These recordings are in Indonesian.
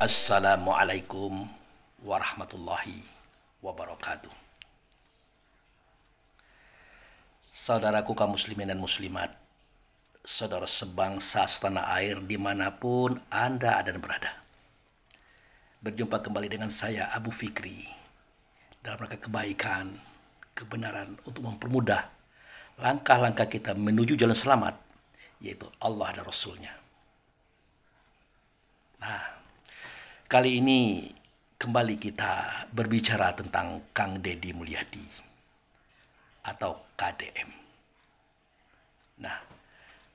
Assalamualaikum warahmatullahi wabarakatuh. Saudaraku kaum muslimin dan muslimat, saudara sebangsa setanah air dimanapun Anda dan berada. Berjumpa kembali dengan saya Abu Fikri dalam rangka kebaikan, kebenaran untuk mempermudah langkah-langkah kita menuju jalan selamat, yaitu Allah dan Rasulnya. Nah, kali ini kembali kita berbicara tentang Kang Deddy Mulyadi atau KDM. Nah,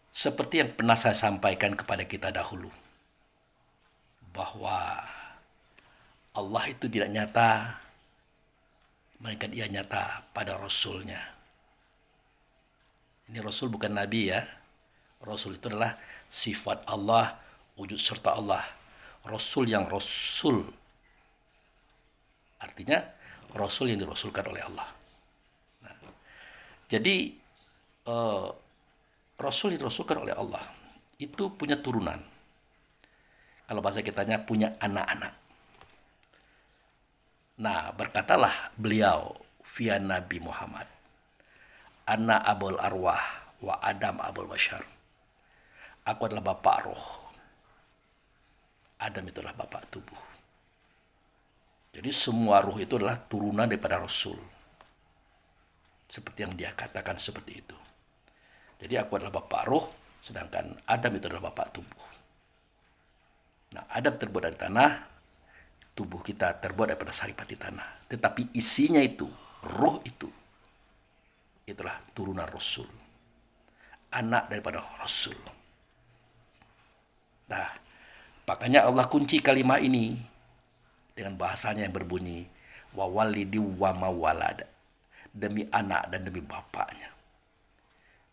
seperti yang pernah saya sampaikan kepada kita dahulu, bahwa Allah itu tidak nyata, melainkan Ia nyata pada Rasulnya. Ini Rasul bukan Nabi ya. Rasul itu adalah sifat Allah, wujud serta Allah. Rasul yang Rasul, artinya Rasul yang dirasulkan oleh Allah. Nah, jadi Rasul yang dirasulkan oleh Allah itu punya turunan. Kalau bahasa kitanya punya anak-anak. Nah, berkatalah beliau via Nabi Muhammad, Ana abul arwah wa Adam abul bashar. Aku adalah bapak roh, Adam itu adalah bapak tubuh. Jadi semua ruh itu adalah turunan daripada Rasul. Seperti yang dia katakan seperti itu. Jadi aku adalah bapak roh, sedangkan Adam itu adalah bapak tubuh. Nah, Adam terbuat dari tanah, tubuh kita terbuat daripada saripati tanah. Tetapi isinya itu, roh itu, itulah turunan Rasul. Anak daripada Rasul. Nah, makanya Allah kunci kalimat ini dengan bahasanya yang berbunyi wa walidi wa mawalad, demi anak dan demi bapaknya.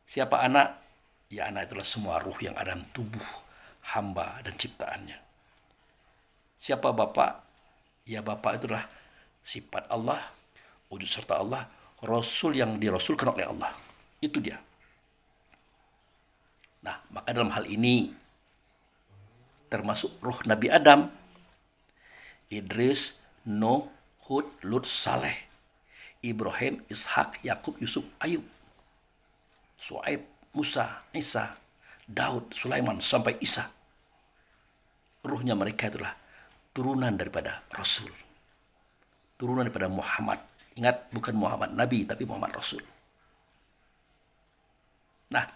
Siapa anak? Ya, anak itulah semua ruh yang ada dalam tubuh hamba dan ciptaannya. Siapa bapak? Ya, bapak itulah sifat Allah, wujud serta Allah, Rasul yang dirasulkan oleh Allah. Itu dia. Nah, maka dalam hal ini termasuk roh Nabi Adam, Idris, Nuh, Hud, Lut, Saleh, Ibrahim, Ishak, Yakub, Yusuf, Ayub, Suaib, Musa, Isa, Daud, Sulaiman, sampai Isa. Ruhnya mereka itulah turunan daripada Rasul. Turunan daripada Muhammad. Ingat, bukan Muhammad Nabi, tapi Muhammad Rasul. Nah,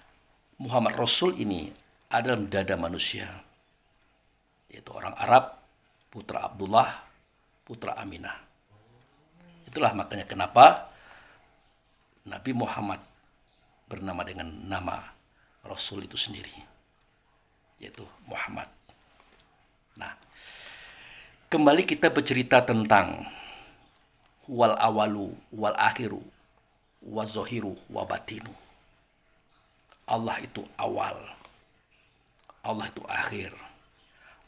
Muhammad Rasul ini ada dalam dada manusia, yaitu orang Arab, putra Abdullah, putra Aminah. Itulah makanya kenapa Nabi Muhammad bernama dengan nama Rasul itu sendiri, yaitu Muhammad. Nah, kembali kita bercerita tentang wal awalu wal akhiru wa zohiru wa batinu. Allah itu awal, Allah itu akhir,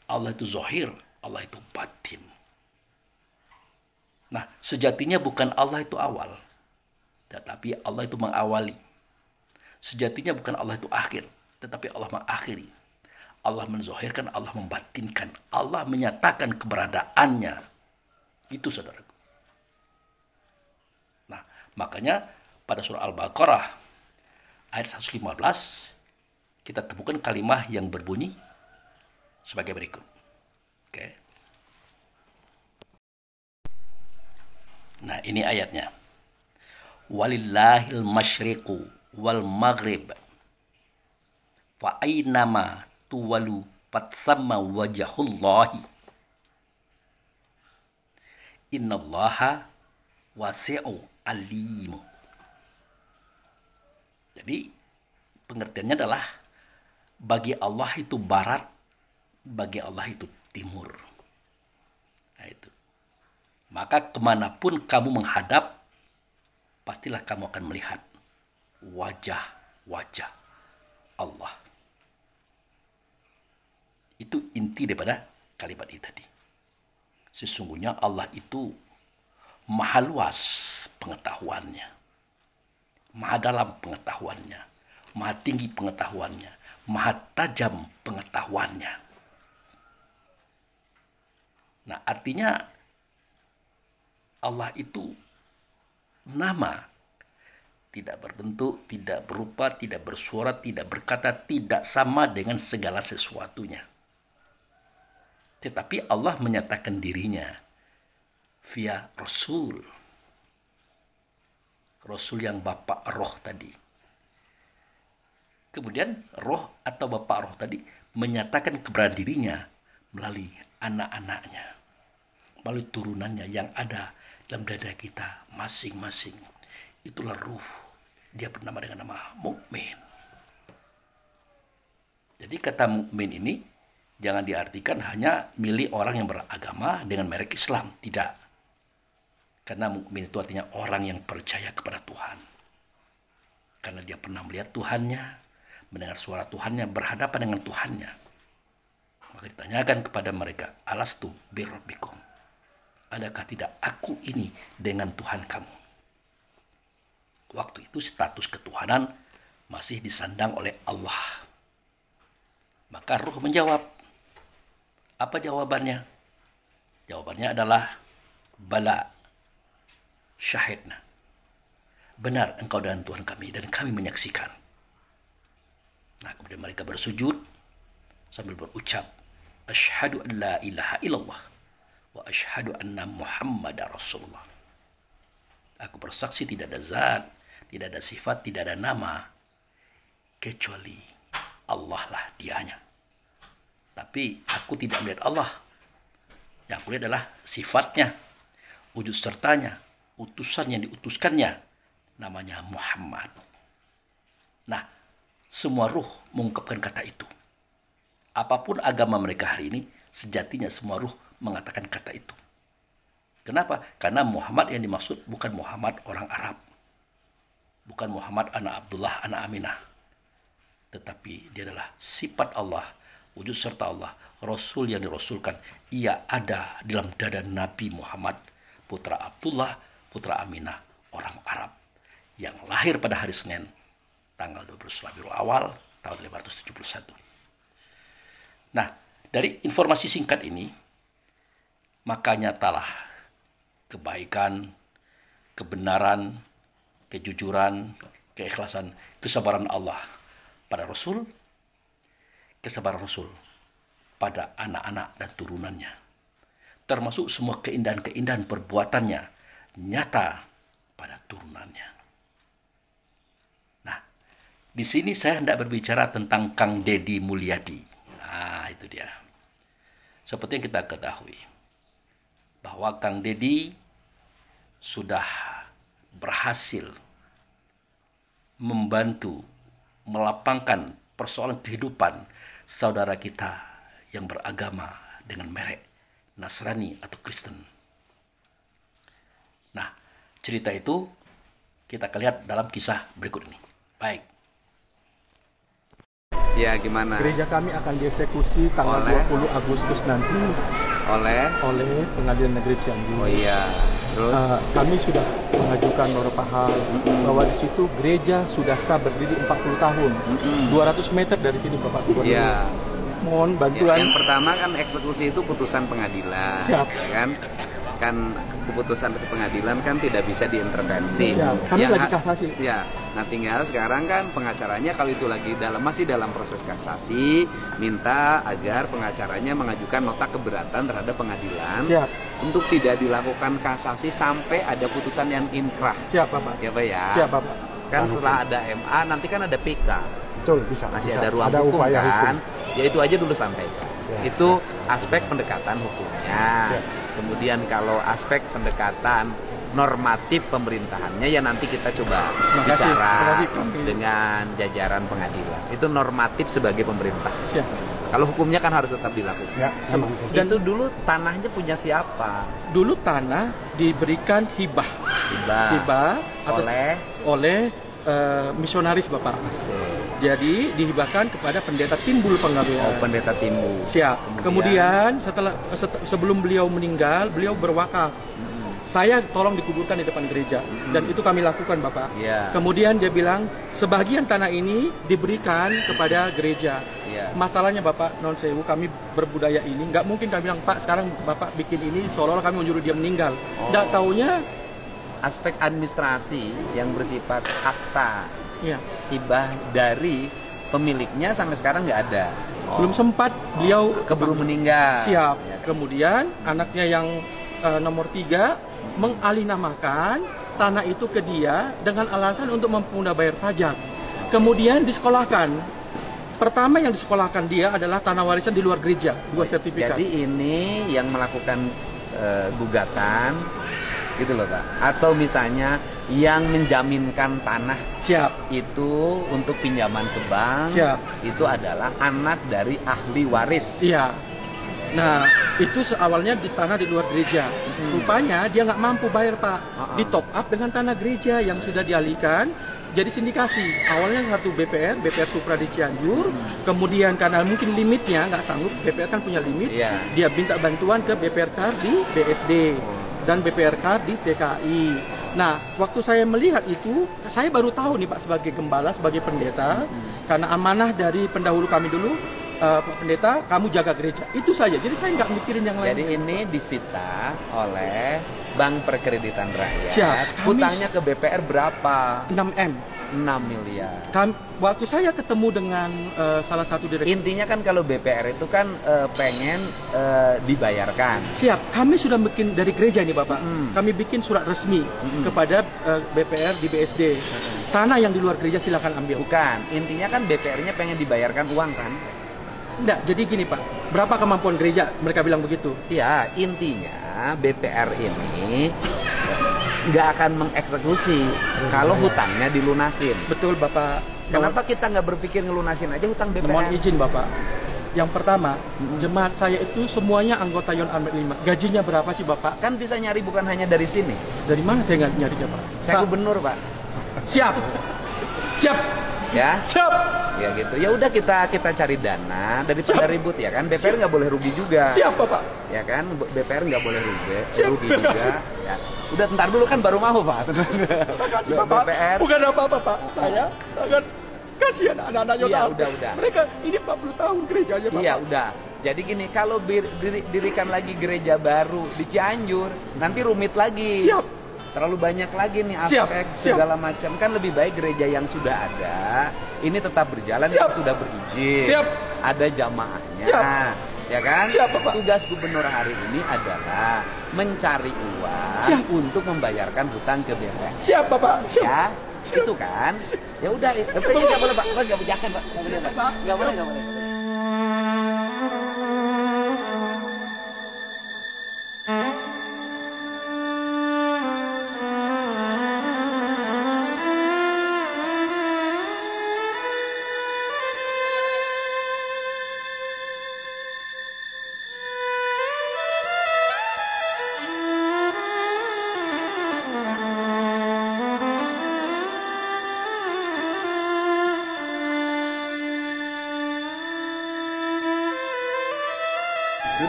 Allah itu zohir, Allah itu batin. Nah, sejatinya bukan Allah itu awal, tetapi Allah itu mengawali. Sejatinya bukan Allah itu akhir, tetapi Allah mengakhiri. Allah menzohirkan, Allah membatinkan, Allah menyatakan keberadaannya. Itu saudaraku. Nah, makanya pada surah Al-Baqarah ayat 115 kita temukan kalimat yang berbunyi sebagai berikut. Oke. Nah, ini ayatnya. Walillahil masyriqu wal maghrib. Fa aynama tuwalu fatsamma wajhullahi. Innallaha wasi'u alim. Jadi, pengertiannya adalah bagi Allah itu barat, bagi Allah itu timur. Nah, itu. Maka kemanapun kamu menghadap, pastilah kamu akan melihat wajah-wajah Allah. Itu inti daripada kalimat ini tadi. Sesungguhnya Allah itu maha luas pengetahuannya, maha dalam pengetahuannya, maha tinggi pengetahuannya, maha tajam pengetahuannya. Nah, artinya Allah itu nama, tidak berbentuk, tidak berupa, tidak bersuara, tidak berkata, tidak sama dengan segala sesuatunya. Tetapi Allah menyatakan dirinya via Rasul. Rasul yang Bapak Roh tadi. Kemudian Roh atau Bapak Roh tadi menyatakan keberadaan dirinya melalui anak-anaknya, melalui turunannya yang ada dalam dada kita masing-masing. Itulah Ruh. Dia bernama dengan nama Mukmin. Jadi kata Mukmin ini jangan diartikan hanya milik orang yang beragama dengan merek Islam. Tidak. Karena mukmin itu artinya orang yang percaya kepada Tuhan. Karena dia pernah melihat Tuhannya, mendengar suara Tuhannya, berhadapan dengan Tuhannya. Maka ditanyakan kepada mereka, alastu birabbikum. Adakah tidak aku ini dengan Tuhan kamu? Waktu itu status ketuhanan masih disandang oleh Allah. Maka Ruh menjawab. Apa jawabannya? Jawabannya adalah bala syahidna. Benar engkau dan Tuhan kami, dan kami menyaksikan. Nah, kemudian mereka bersujud sambil berucap, asyhadu an la ilaha illallah wa asyhadu anna muhammadar rasulullah. Aku bersaksi tidak ada zat, tidak ada sifat, tidak ada nama kecuali Allah lah dianya. Tapi aku tidak melihat Allah. Yang aku lihat adalah sifatnya, wujud sertanya, utusan yang diutuskannya, namanya Muhammad. Nah, semua ruh mengungkapkan kata itu. Apapun agama mereka hari ini, sejatinya semua ruh mengatakan kata itu. Kenapa? Karena Muhammad yang dimaksud bukan Muhammad orang Arab. Bukan Muhammad anak Abdullah, anak Aminah. Tetapi dia adalah sifat Allah, wujud serta Allah, Rasul yang dirasulkan. Ia ada di dalam dada Nabi Muhammad, putra Abdullah, putra Aminah, orang Arab, yang lahir pada hari Senin, tanggal 12 Rabiul Awal, tahun 571. Nah, dari informasi singkat ini, maka nyatalah kebaikan, kebenaran, kejujuran, keikhlasan, kesabaran Allah pada Rasul, kesabaran Rasul pada anak-anak dan turunannya, termasuk semua keindahan-keindahan perbuatannya nyata pada turunannya. Nah, di sini saya hendak berbicara tentang Kang Deddy Mulyadi. Nah, itu dia. Seperti yang kita ketahui, bahwa Kang Deddy sudah berhasil membantu melapangkan persoalan kehidupan saudara kita yang beragama dengan merek Nasrani atau Kristen. Nah, cerita itu kita lihat dalam kisah berikut ini. Baik. Ya, gimana? Gereja kami akan dieksekusi tanggal 20 Agustus nanti oleh Pengadilan Negeri Cianjur. Oh iya. Terus kami sudah mengajukan beberapa hal bahwa di situ gereja sudah sah berdiri 40 tahun. 200 meter dari sini Bapak Gubernur. Iya. Mohon bantuan. Yang pertama kan eksekusi itu putusan pengadilan. Siap. Ya kan keputusan pengadilan kan tidak bisa diintervensi. Kami lagi kasasi. Ya, nah tinggal sekarang kan pengacaranya kalau itu lagi masih dalam proses kasasi, minta agar pengacaranya mengajukan nota keberatan terhadap pengadilan. Siap. Untuk tidak dilakukan kasasi sampai ada putusan yang inkrah. Siap, Bapak. Ya, Pak ya. Siap, Bapak. Kan setelah ada MA nanti kan ada PK. Betul, bisa. Masih bisa. ada ruang ada hukum upaya kan. Hukum. Ya itu aja dulu sampaikan. Ya. Itu aspek pendekatan hukumnya. Ya. Kemudian kalau aspek pendekatan normatif pemerintahannya ya nanti kita coba bicara dengan jajaran pengadilan. Itu normatif sebagai pemerintah. Siap. Kalau hukumnya kan harus tetap dilakukan. Ya, dan itu dulu tanahnya punya siapa? Dulu tanah diberikan hibah. Hibah oleh misionaris Bapak. Jadi dihibahkan kepada pendeta Timbul Penggawean. Oh, pendeta Timbul. Siap. Kemudian sebelum beliau meninggal, beliau berwakaf saya tolong dikuburkan di depan gereja. Dan itu kami lakukan, Bapak. Iya. Kemudian dia bilang, sebagian tanah ini diberikan kepada gereja. Iya. Masalahnya Bapak, non sewu, kami berbudaya ini, nggak mungkin kami bilang, Pak, sekarang Bapak bikin ini seolah-olah kami menyuruh dia meninggal. Nggak taunya, Aspek administrasi yang bersifat akta ya, hibah dari pemiliknya sampai sekarang nggak ada. belum sempat beliau Keburu meninggal. siap. Ya. Kemudian anaknya yang nomor 3 mengalinamakan tanah itu ke dia dengan alasan untuk mampu bayar pajak. Kemudian disekolahkan. Pertama yang disekolahkan dia adalah tanah warisan di luar gereja, 2 sertifikat. Jadi ini yang melakukan gugatan gitu loh Pak. Atau misalnya yang menjaminkan tanah Siap. itu untuk pinjaman ke bank, Siap. itu adalah anak dari ahli waris. Iya. Nah, itu awalnya di tanah di luar gereja. Rupanya dia nggak mampu bayar, Pak. Di top up dengan tanah gereja yang sudah dialihkan jadi sindikasi. Awalnya satu BPR Supra di Cianjur. Kemudian karena mungkin limitnya nggak sanggup, BPR kan punya limit. Iya. Dia minta bantuan ke BPRK di BSD dan BPRK di TKI. Nah, waktu saya melihat itu, saya baru tahu nih Pak, sebagai gembala, sebagai pendeta, karena amanah dari pendahulu kami dulu, Pak Pendeta, kamu jaga gereja. Itu saja. Jadi saya nggak mikirin yang lain. Jadi ini disita oleh Bank Perkreditan Rakyat. Siap. Hutangnya ke BPR berapa? 6M. 6 miliar. Waktu saya ketemu dengan salah satu direktur. Intinya kan kalau BPR itu kan pengen dibayarkan. Siap. Kami sudah bikin dari gereja nih Bapak. Kami bikin surat resmi kepada BPR di BSD. Tanah yang di luar gereja silakan ambil. Bukan. Intinya kan BPR-nya pengen dibayarkan uang kan? Enggak, jadi gini Pak, berapa kemampuan gereja? Mereka bilang begitu. Ya, intinya BPR ini nggak akan mengeksekusi kalau hutangnya dilunasin. Betul Bapak. Kenapa kita nggak berpikir ngelunasin aja hutang BPR? Mohon izin Bapak. Yang pertama, jemaat saya itu semuanya anggota Yon Almet 5. Gajinya berapa sih Bapak? Kan bisa nyari bukan hanya dari sini. Dari mana saya nggak nyarinya Pak? Saya gubernur, Pak. Siap. Siap. Ya. Siap. Ya gitu. Ya udah kita cari dana daripada ribut ya kan. BPR nggak boleh rugi juga. Siap Bapak. Ya kan, BPR nggak boleh rugi Siap. juga. Ya. Udah ntar dulu kan baru mau Pak. Terima kasih Bapak. BPR. Bukan apa-apa Pak. Saya sangat kasihan anak-anak Yon Iya, Almet. udah. Mereka ini 40 tahun gerejanya Bapak. Iya udah. Jadi gini, kalau dirikan lagi gereja baru di Cianjur, nanti rumit lagi. Siap. Terlalu banyak lagi nih Siap, aspek siap. segala macam. Kan lebih baik gereja yang sudah ada ini tetap berjalan, Siap. yang sudah berizin. Siap. Ada jamaahnya. Siap. Ya kan? Siap, Bapak. Tugas gubernur hari ini adalah mencari uang Siap. untuk membayarkan hutang ke BPR. Siap Bapak. Siap. Ya, Siap. itu kan. Ya udah, tapi nggak boleh Pak. Nggak boleh, jangan Pak. Nggak boleh Pak. Nggak boleh, nggak boleh.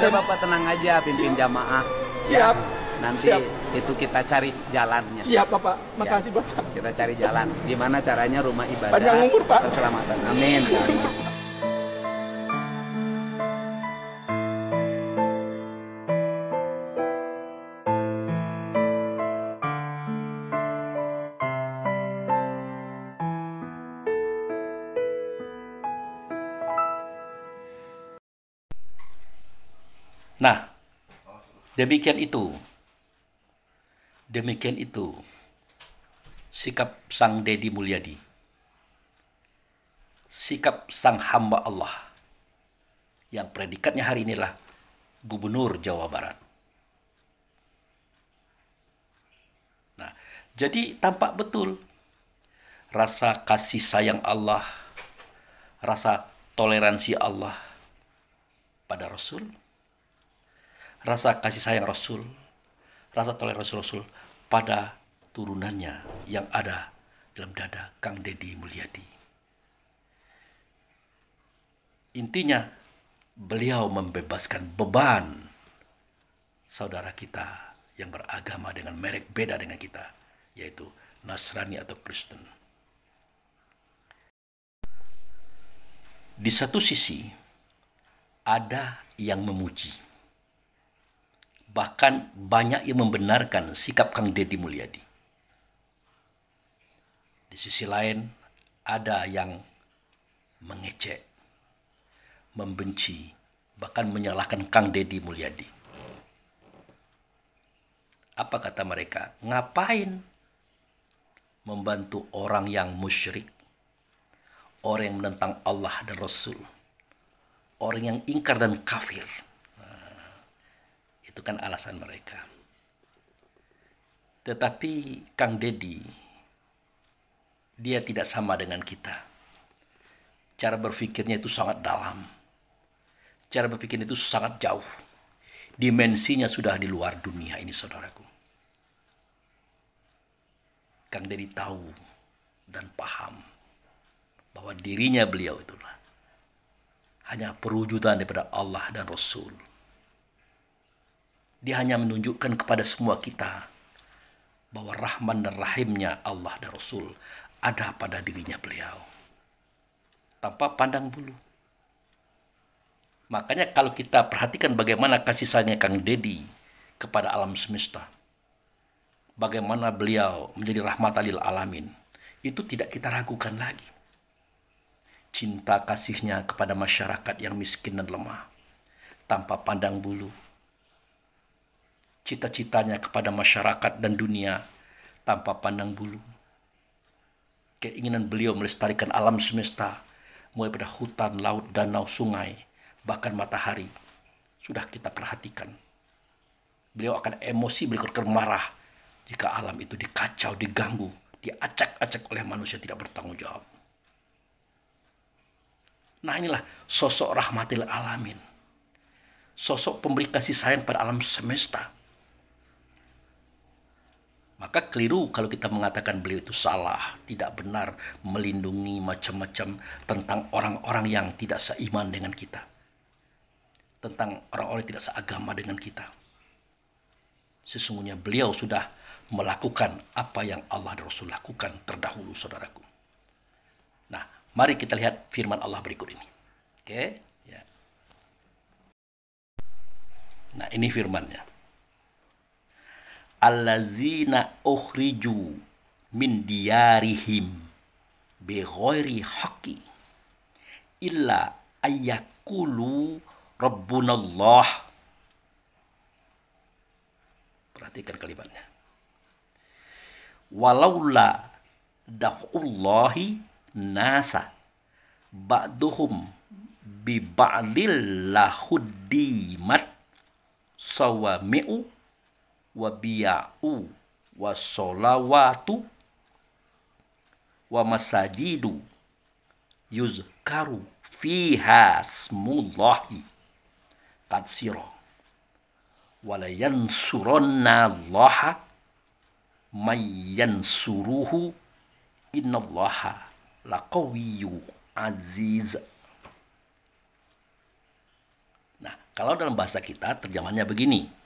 Sudah Bapak tenang aja, pimpin jamaah. Siap. Nanti Siap. itu kita cari jalannya. Siap Bapak. Makasih Bapak. Kita cari jalan. Gimana caranya rumah ibadah Panjang umur, Pak. keselamatan. Amin. Nah, demikian itu sikap Sang Deddy Mulyadi, sikap sang hamba Allah yang predikatnya hari inilah Gubernur Jawa Barat. Nah, jadi tampak betul rasa kasih sayang Allah, rasa toleransi Allah pada Rasul, rasa kasih sayang Rasul, rasa toleransi Rasul pada turunannya yang ada dalam dada Kang Deddy Mulyadi. Intinya, beliau membebaskan beban saudara kita yang beragama dengan merek beda dengan kita, yaitu Nasrani atau Kristen. Di satu sisi, ada yang memuji. Bahkan banyak yang membenarkan sikap Kang Deddy Mulyadi. Di sisi lain, ada yang mengecek, membenci, bahkan menyalahkan Kang Deddy Mulyadi. Apa kata mereka? Ngapain membantu orang yang musyrik, orang yang menentang Allah dan Rasul, orang yang ingkar dan kafir? Itu kan alasan mereka. Tetapi Kang Deddy, dia tidak sama dengan kita. Cara berpikirnya itu sangat dalam. Cara berpikirnya itu sangat jauh. Dimensinya sudah di luar dunia ini, saudaraku. Kang Deddy tahu dan paham bahwa dirinya beliau itulah hanya perwujudan daripada Allah dan Rasul. Dia hanya menunjukkan kepada semua kita bahwa Rahman dan Rahimnya Allah dan Rasul ada pada dirinya beliau, tanpa pandang bulu. Makanya kalau kita perhatikan bagaimana kasih sayangnya Kang Deddy kepada alam semesta, bagaimana beliau menjadi rahmatan lil alamin, itu tidak kita ragukan lagi. Cinta kasihnya kepada masyarakat yang miskin dan lemah, tanpa pandang bulu. Cita-citanya kepada masyarakat dan dunia, tanpa pandang bulu. Keinginan beliau melestarikan alam semesta, mulai pada hutan, laut, danau, sungai, bahkan matahari, sudah kita perhatikan. Beliau akan emosi, beliau akan marah jika alam itu dikacau, diganggu, diacak-acak oleh manusia tidak bertanggung jawab. Nah, inilah sosok rahmatil alamin. Sosok pemberi kasih sayang pada alam semesta. Maka keliru kalau kita mengatakan beliau itu salah, tidak benar, melindungi macam-macam tentang orang-orang yang tidak seiman dengan kita, tentang orang-orang yang tidak seagama dengan kita. Sesungguhnya beliau sudah melakukan apa yang Allah dan Rasul lakukan terdahulu, saudaraku. Nah, mari kita lihat firman Allah berikut ini. Oke, ya. Nah, ini firman-Nya. Allazina ukhriju min diyarihim bighairi haqqi illa ayyakulu rabbunallah. Perhatikan kalimatnya. Walaula da'ullahi nasa ba'duhum bi ba'dil lahuddimat sawami'u wa biya'u wa solawatu wa masajidu yuzkaru fiha smullahi katsira wa la yansurunna allaha may yansuruhu innallaha laqawiyyu aziz. Nah, kalau dalam bahasa kita terjemahnya begini,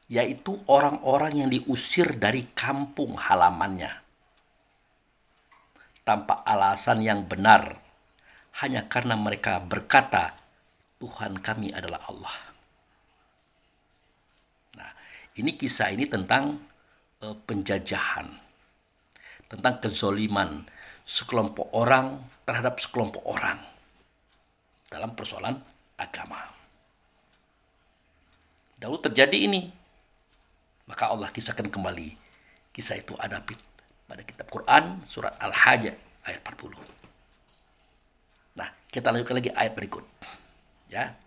yaitu orang-orang yang diusir dari kampung halamannya tanpa alasan yang benar, hanya karena mereka berkata, Tuhan kami adalah Allah. Nah, ini kisah ini tentang penjajahan, tentang kezoliman sekelompok orang terhadap sekelompok orang dalam persoalan agama. Dahulu terjadi ini, maka Allah kisahkan kembali. Kisah itu ada pada kitab Quran, surat Al-Hajj ayat 40. Nah, kita lanjutkan lagi ayat berikut. Ya.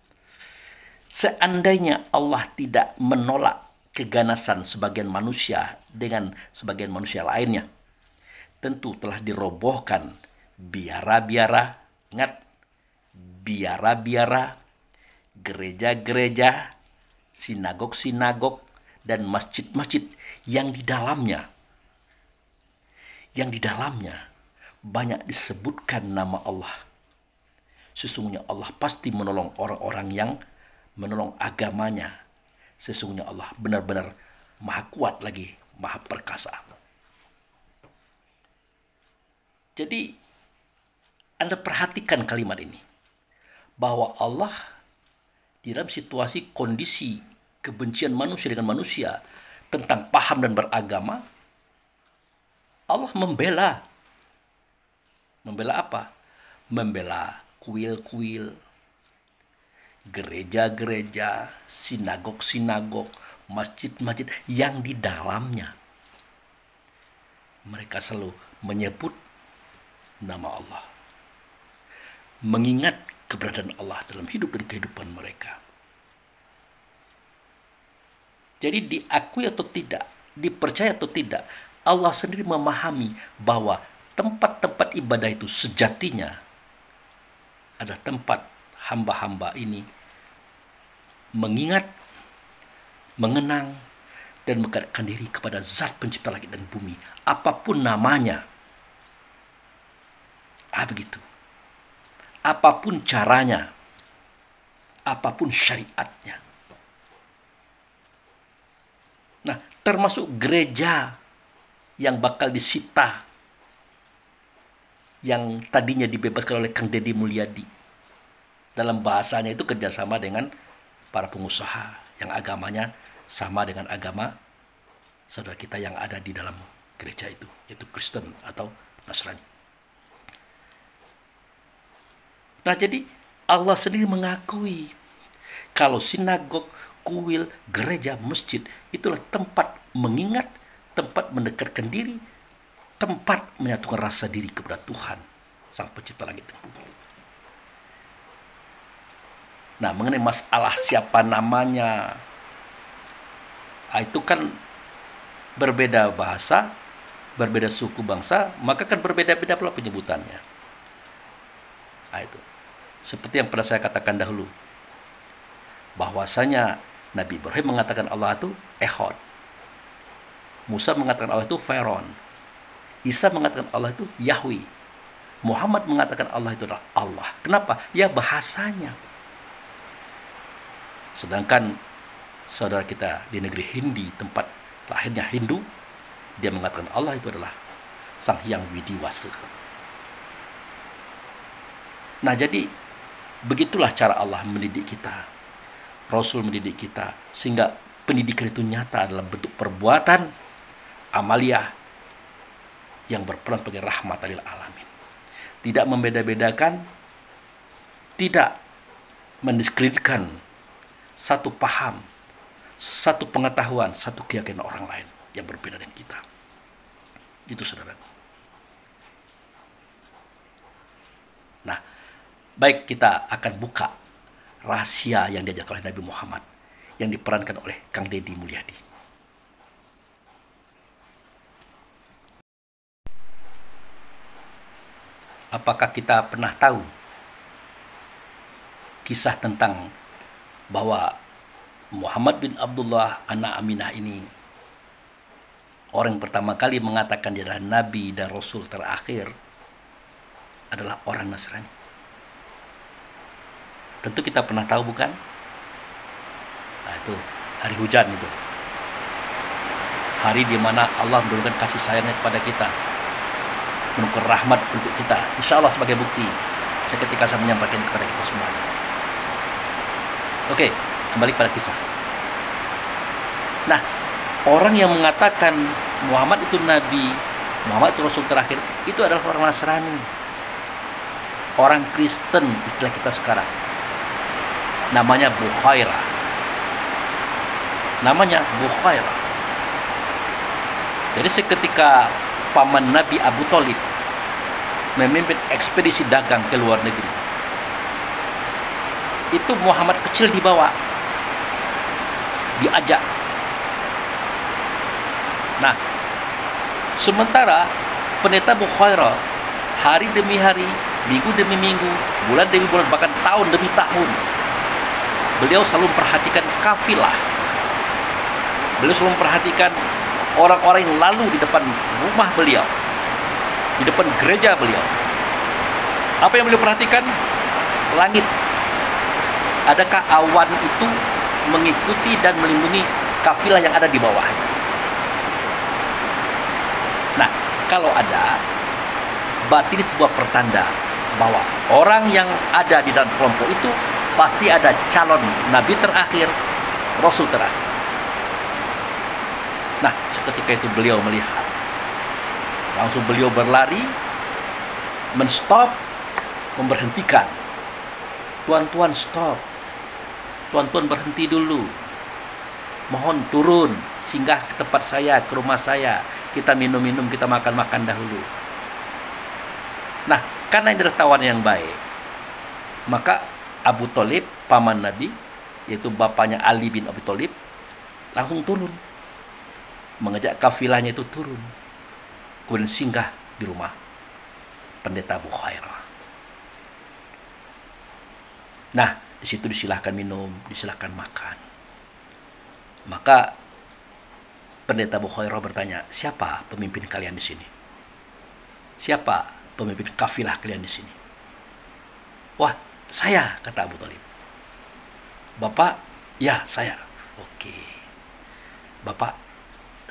Seandainya Allah tidak menolak keganasan sebagian manusia dengan sebagian manusia lainnya, tentu telah dirobohkan biara-biara, ingat, biara-biara, gereja-gereja, sinagog-sinagog, dan masjid-masjid yang di dalamnya banyak disebutkan nama Allah. Sesungguhnya Allah pasti menolong orang-orang yang menolong agamanya Sesungguhnya Allah benar-benar maha kuat lagi, maha perkasa. Jadi Anda perhatikan kalimat ini, bahwa Allah di dalam situasi kondisi kebencian manusia dengan manusia tentang paham dan beragama, Allah membela. Membela apa? Membela kuil-kuil, gereja-gereja, sinagog-sinagog, masjid-masjid yang di dalamnya mereka selalu menyebut nama Allah, mengingat keberadaan Allah dalam hidup dan kehidupan mereka. Jadi diakui atau tidak, dipercaya atau tidak, Allah sendiri memahami bahwa tempat-tempat ibadah itu sejatinya adalah tempat hamba-hamba ini mengingat, mengenang, dan mendekatkan diri kepada Zat Pencipta langit dan bumi, apapun namanya. Begitu. Apapun caranya, apapun syariatnya. Nah, termasuk gereja yang bakal disita, yang tadinya dibebaskan oleh Kang Deddy Mulyadi. Dalam bahasanya itu kerjasama dengan para pengusaha yang agamanya sama dengan agama saudara kita yang ada di dalam gereja itu, yaitu Kristen atau Nasrani. Nah, jadi Allah sendiri mengakui kalau sinagog, kuil, gereja, masjid itulah tempat mengingat, tempat mendekatkan diri, tempat menyatukan rasa diri kepada Tuhan, Sang Pencipta langit dan bumi. Nah, mengenai masalah siapa namanya, itu kan berbeda bahasa, berbeda suku bangsa, maka kan berbeda-beda pula penyebutannya. Itu seperti yang pernah saya katakan dahulu, bahwasanya Nabi Ibrahim mengatakan Allah itu Ehad, Musa mengatakan Allah itu Firaun, Isa mengatakan Allah itu Yahweh, Muhammad mengatakan Allah itu adalah Allah. Kenapa? Ya bahasanya. Sedangkan saudara kita di negeri Hindi, tempat lahirnya Hindu, dia mengatakan Allah itu adalah Sang Hyang Widiwasa. Nah, jadi begitulah cara Allah mendidik kita, Rasul mendidik kita, sehingga pendidikan itu nyata dalam bentuk perbuatan amaliyah yang berperan sebagai rahmatan lil alamin. Tidak membeda-bedakan, tidak mendiskreditkan satu paham, satu pengetahuan, satu keyakinan orang lain yang berbeda dengan kita. Itu saudara. Nah, baik, kita akan buka rahasia yang diajarkan oleh Nabi Muhammad yang diperankan oleh Kang Deddy Mulyadi. Apakah kita pernah tahu kisah tentang bahwa Muhammad bin Abdullah anak Aminah ini orang yang pertama kali mengatakan dia adalah Nabi dan Rasul terakhir adalah orang Nasrani? Tentu kita pernah tahu, bukan? Nah, itu hari hujan itu. Hari di mana Allah menurunkan kasih sayangnya kepada kita, menurunkan rahmat untuk kita. Insya Allah sebagai bukti seketika saya menyampaikan kepada kita semuanya. Oke, kembali pada kisah. Nah, orang yang mengatakan Muhammad itu Nabi, Muhammad itu Rasul terakhir, itu adalah orang Nasrani, orang Kristen istilah kita sekarang. Namanya Bukhaira. Namanya Bukhaira. Jadi seketika paman Nabi Abu Thalib memimpin ekspedisi dagang ke luar negeri, itu Muhammad kecil dibawa, diajak. Nah, sementara pendeta Bukhaira hari demi hari, minggu demi minggu, bulan demi bulan, bahkan tahun demi tahun, beliau selalu memperhatikan kafilah. Beliau selalu memperhatikan orang-orang yang lalu di depan rumah beliau, di depan gereja beliau. Apa yang beliau perhatikan? Langit. Adakah awan itu mengikuti dan melindungi kafilah yang ada di bawahnya. Nah, kalau ada, berarti ini sebuah pertanda bahwa orang yang ada di dalam kelompok itu pasti ada calon nabi terakhir, rasul terakhir. Nah, seketika itu beliau melihat, langsung beliau berlari, menstop, memberhentikan. Tuan-tuan stop, tuan-tuan berhenti dulu, mohon turun, singgah ke tempat saya, ke rumah saya, kita minum-minum, kita makan-makan dahulu. Nah, karena ini adalah tawaran yang baik, maka Abu Thalib, paman Nabi, yaitu bapaknya Ali bin Abi Thalib, langsung turun, mengajak kafilahnya itu turun, kemudian singgah di rumah pendeta Abu Khairah. Nah, di situ disilahkan minum, disilahkan makan. Maka pendeta Abu Khairah bertanya, siapa pemimpin kalian di sini? Siapa pemimpin kafilah kalian di sini? Wah, saya, kata Abu Thalib. Bapak? Ya, saya. Oke. Bapak,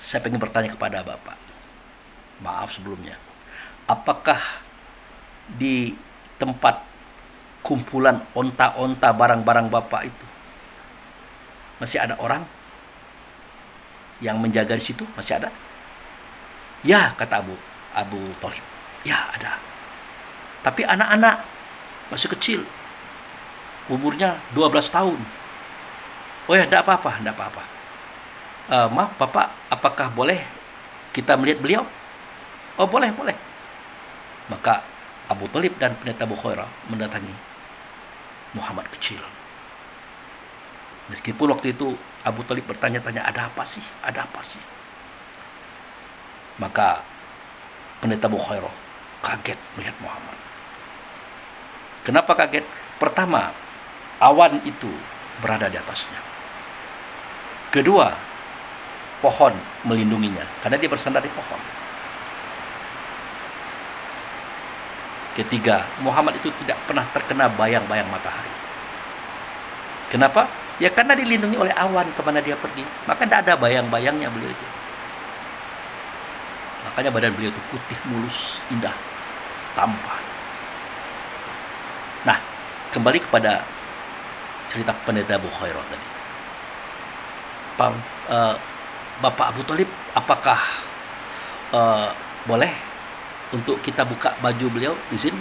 saya ingin bertanya kepada Bapak. Maaf sebelumnya. Apakah di tempat kumpulan onta-onta barang-barang Bapak itu masih ada orang yang menjaga di situ? Masih ada? Ya, kata Abu Thalib. Ya, ada. Tapi anak-anak masih kecil. Umurnya 12 tahun. Oh ya, enggak apa-apa, enggak apa-apa. Maaf, Bapak, apakah boleh kita melihat beliau? Oh, boleh, boleh. Maka Abu Thalib dan pendeta Abu Khairah mendatangi Muhammad kecil. Meskipun waktu itu Abu Thalib bertanya-tanya, ada apa sih? Ada apa sih? Maka pendeta Abu Khairah kaget melihat Muhammad. Kenapa kaget? Pertama, awan itu berada di atasnya. Kedua, pohon melindunginya karena dia bersandar di pohon. Ketiga, Muhammad itu tidak pernah terkena bayang-bayang matahari. Kenapa? Ya karena dilindungi oleh awan kemana dia pergi. Maka tidak ada bayang-bayangnya beliau itu. Makanya badan beliau itu putih, mulus, indah, tampan. Nah, kembali kepada cerita pendeta Abu Khairah tadi. Bapak Abu Thalib, apakah boleh untuk kita buka baju beliau? Izin?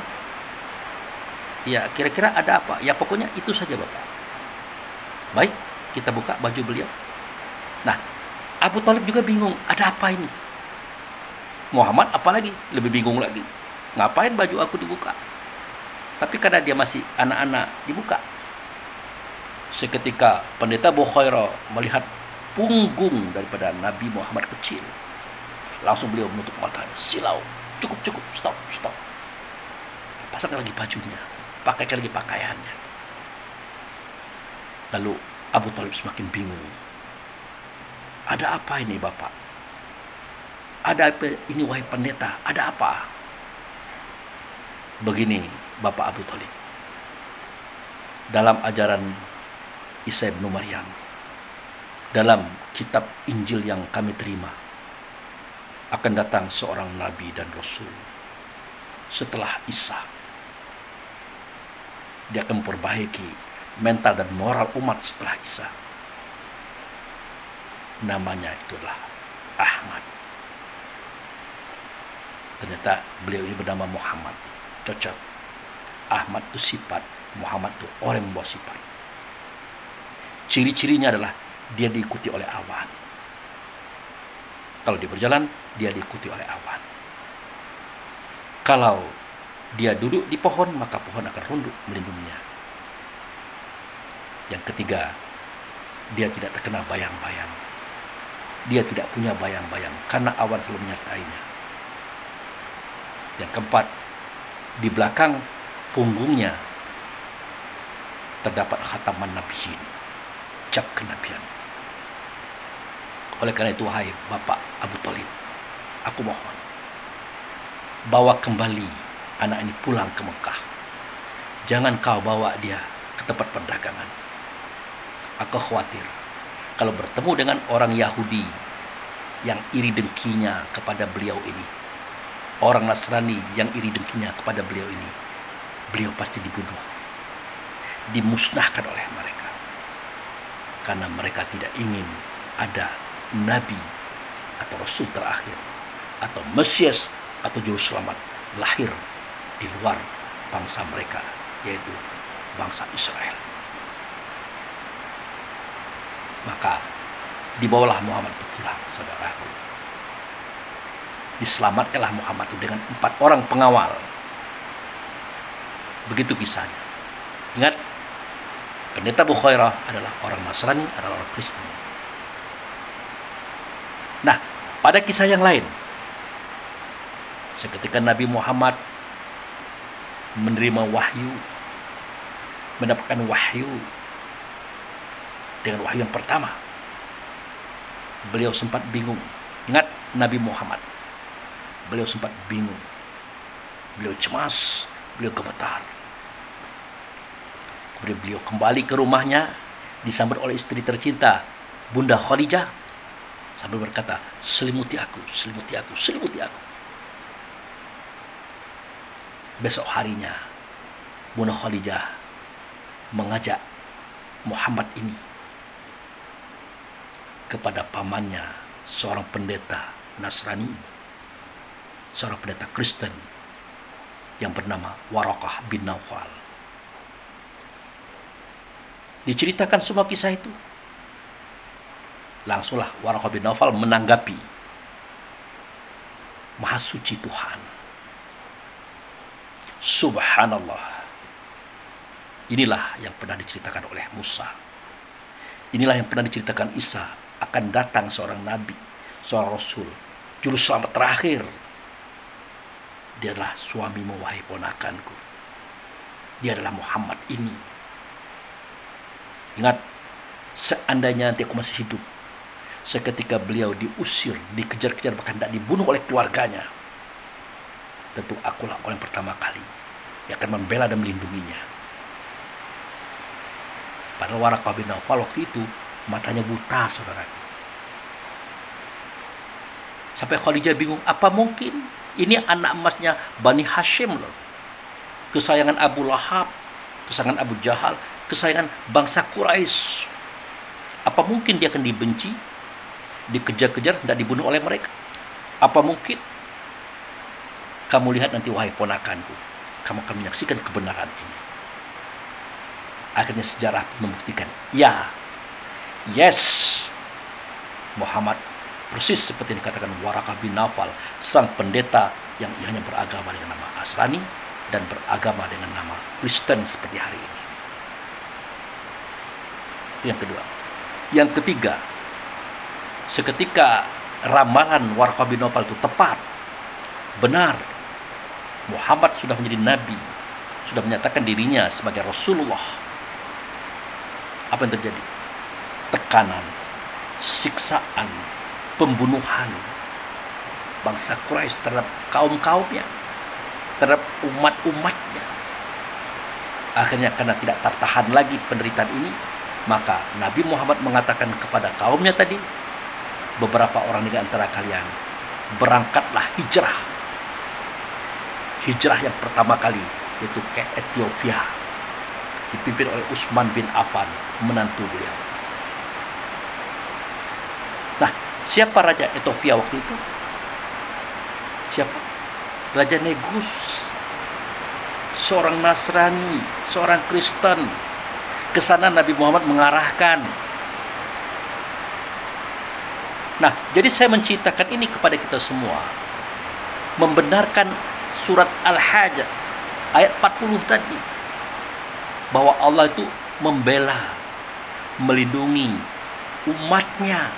Ya, kira-kira ada apa? Ya, pokoknya itu saja, Bapak. Baik, kita buka baju beliau. Nah, Abu Thalib juga bingung, ada apa ini? Muhammad apalagi lebih bingung lagi. Ngapain baju aku dibuka? Tapi karena dia masih anak-anak, dibuka. Seketika pendeta Abu Khairah melihat punggung daripada Nabi Muhammad kecil, langsung beliau menutup matanya. Silau, cukup, stop. Pasangkan lagi bajunya, pakaikan lagi pakaiannya. Lalu Abu Thalib semakin bingung. Ada apa ini, Bapak? Ada apa ini, wahai pendeta? Ada apa? Begini, Bapak Abu Thalib. Dalam ajaran Isa bin Maryam, dalam kitab Injil yang kami terima, akan datang seorang nabi dan rasul setelah Isa. Dia akan memperbaiki mental dan moral umat setelah Isa. Namanya itulah Ahmad. Ternyata beliau ini bernama Muhammad. Cocok. Ahmad itu sifat, Muhammad itu orang yang membawa sifat. Ciri-cirinya adalah dia diikuti oleh awan. Kalau dia berjalan, dia diikuti oleh awan. Kalau dia duduk di pohon, maka pohon akan runduk melindunginya. Yang ketiga, dia tidak terkena bayang-bayang. Dia tidak punya bayang-bayang karena awan selalu menyertainya. Yang keempat, di belakang punggungnya terdapat khataman nabiyyin, cap kenabian. Oleh karena itu, wahai Bapak Abu Thalib, aku mohon, bawa kembali anak ini pulang ke Mekah. Jangan kau bawa dia ke tempat perdagangan. Aku khawatir kalau bertemu dengan orang Yahudi yang iri dengkinya kepada beliau ini, orang Nasrani yang iri dengkinya kepada beliau ini, beliau pasti dibunuh, dimusnahkan oleh mereka. Karena mereka tidak ingin ada nabi atau rasul terakhir atau Mesias atau juru selamat lahir di luar bangsa mereka, yaitu bangsa Israel. Maka dibawalah Muhammad itu pulang, saudaraku. Diselamatkanlah Muhammad itu dengan 4 orang pengawal. Begitu kisahnya. Ingat, pendeta Bukhairah adalah orang Nasrani, adalah orang Kristen. Nah, pada kisah yang lain, seketika Nabi Muhammad menerima wahyu, mendapatkan wahyu, dengan wahyu yang pertama, beliau sempat bingung. Ingat, Nabi Muhammad, beliau sempat bingung, beliau cemas, beliau gemetar. Kemudian beliau kembali ke rumahnya, disambut oleh istri tercinta, Bunda Khadijah, sambil berkata, selimuti aku, selimuti aku, selimuti aku. Besok harinya, Bunda Khadijah mengajak Muhammad ini kepada pamannya, seorang pendeta Nasrani, seorang pendeta Kristen yang bernama Waraqah bin Naufal. Diceritakan semua kisah itu. Langsunglah Waraqah bin Naufal menanggapi, Maha Suci Tuhan. Subhanallah. Inilah yang pernah diceritakan oleh Musa. Inilah yang pernah diceritakan Isa. Akan datang seorang nabi, seorang rasul, juru selamat terakhir. Dia adalah suamimu, wahai ponakanku. Dia adalah Muhammad ini. Ingat, seandainya nanti aku masih hidup, seketika beliau diusir, dikejar-kejar, bahkan tidak dibunuh oleh keluarganya, tentu akulah orang yang pertama kali yang akan membela dan melindunginya. Padahal Waraqah bin Naufal waktu itu matanya buta, saudaraku. Sampai Khadijah bingung, apa mungkin ini anak emasnya Bani Hashim loh, kesayangan Abu Lahab, kesayangan Abu Jahal, kesayangan bangsa Quraisy. Apa mungkin dia akan dibenci, dikejar-kejar, tidak dibunuh oleh mereka? Apa mungkin? Kamu lihat nanti, wahai ponakanku, kamu akan menyaksikan kebenaran ini. Akhirnya sejarah membuktikan, ya, yes, Muhammad persis seperti yang dikatakan Waraqah bin Naufal, sang pendeta yang ianya beragama dengan nama Nasrani dan beragama dengan nama Kristen seperti hari ini. Yang kedua. Yang ketiga, seketika ramalan Waraqah bin Naufal itu tepat, benar, Muhammad sudah menjadi nabi, sudah menyatakan dirinya sebagai Rasulullah. Apa yang terjadi? Tekanan, siksaan, pembunuhan bangsa Quraisy terhadap kaum-kaumnya, terhadap umat-umatnya. Akhirnya karena tidak tertahan lagi penderitaan ini, maka Nabi Muhammad mengatakan kepada kaumnya tadi, beberapa orang di antara kalian, berangkatlah hijrah. Hijrah yang pertama kali, yaitu ke Ethiopia, dipimpin oleh Utsman bin Affan, menantu beliau. Nah, siapa Raja Ethiopia waktu itu? Siapa? Raja Negus, seorang Nasrani, seorang Kristen. Ke sana Nabi Muhammad mengarahkan. Nah, jadi saya menceritakan ini kepada kita semua, membenarkan surat Al-Hajj ayat 40 tadi, bahwa Allah itu membela, melindungi umatnya,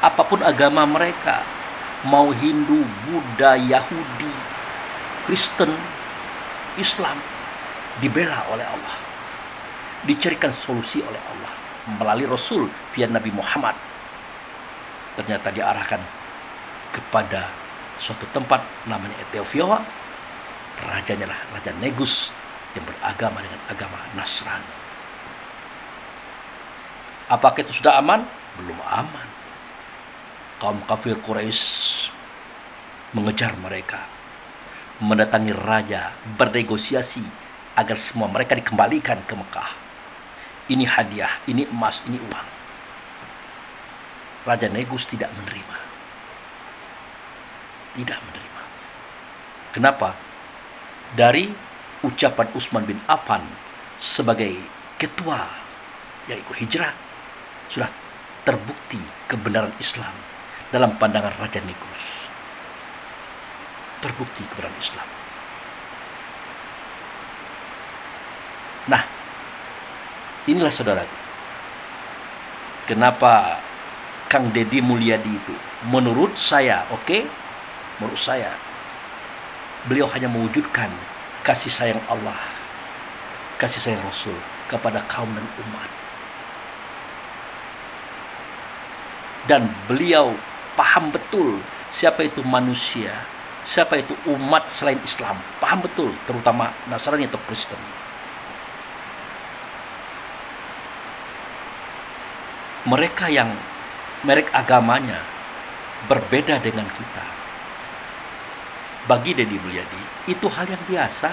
apapun agama mereka, mau Hindu, Buddha, Yahudi, Kristen, Islam, dibela oleh Allah, dicarikan solusi oleh Allah melalui Rasul via Nabi Muhammad. Ternyata diarahkan kepada suatu tempat namanya Ethiopia. Rajanya lah Raja Negus yang beragama dengan agama Nasrani. Apakah itu sudah aman? Belum aman. Kaum kafir Quraisy mengejar mereka, mendatangi raja, bernegosiasi agar semua mereka dikembalikan ke Mekah. Ini hadiah, ini emas, ini uang. Raja Negus tidak menerima. Tidak menerima. Kenapa? Dari ucapan Utsman bin Affan sebagai ketua yang ikut hijrah, sudah terbukti kebenaran Islam dalam pandangan Raja Negus. Terbukti kebenaran Islam. Nah, inilah saudaraku, kenapa Kang Deddy Mulyadi itu, menurut saya, menurut saya, beliau hanya mewujudkan kasih sayang Allah, kasih sayang Rasul kepada kaum dan umat. Dan beliau paham betul siapa itu manusia, siapa itu umat selain Islam. Paham betul, terutama Nasrani atau Kristen. Mereka yang merek agamanya berbeda dengan kita, bagi Deddy Mulyadi itu hal yang biasa.